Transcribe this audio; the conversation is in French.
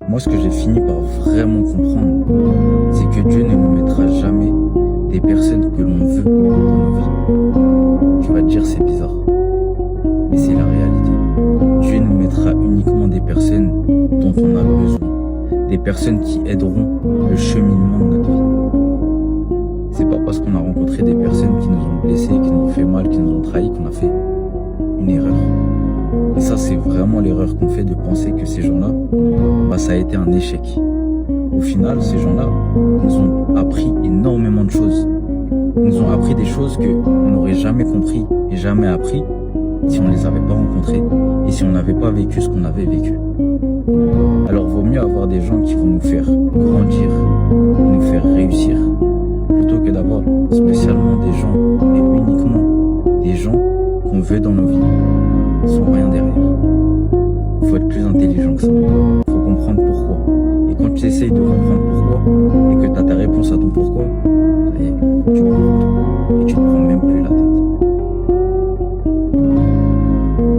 Moi, ce que j'ai fini par vraiment comprendre, c'est que Dieu ne nous mettra jamais des personnes que l'on veut dans nos vies. Tu vas te dire c'est bizarre, mais c'est la réalité. Dieu nous mettra uniquement des personnes dont on a besoin, des personnes qui aideront le cheminement de notre vie. C'est pas parce qu'on a rencontré des personnes qui nous ont blessés, qui nous ont fait mal, qui nous ont trahis qu'on a fait une erreur. Et ça, c'est vraiment l'erreur qu'on fait de penser que ces gens-là, ça a été un échec. Au final, ces gens-là nous ont appris énormément de choses. Ils nous ont appris des choses qu'on n'aurait jamais compris et jamais appris si on ne les avait pas rencontrés et si on n'avait pas vécu ce qu'on avait vécu. Alors, vaut mieux avoir des gens qui vont nous faire grandir, nous faire réussir, plutôt que d'avoir spécialement des gens et uniquement des gens qu'on veut dans nos vies, sans rien derrière. Faut être plus intelligent que ça. Faut comprendre pourquoi. Et quand tu essayes de comprendre pourquoi,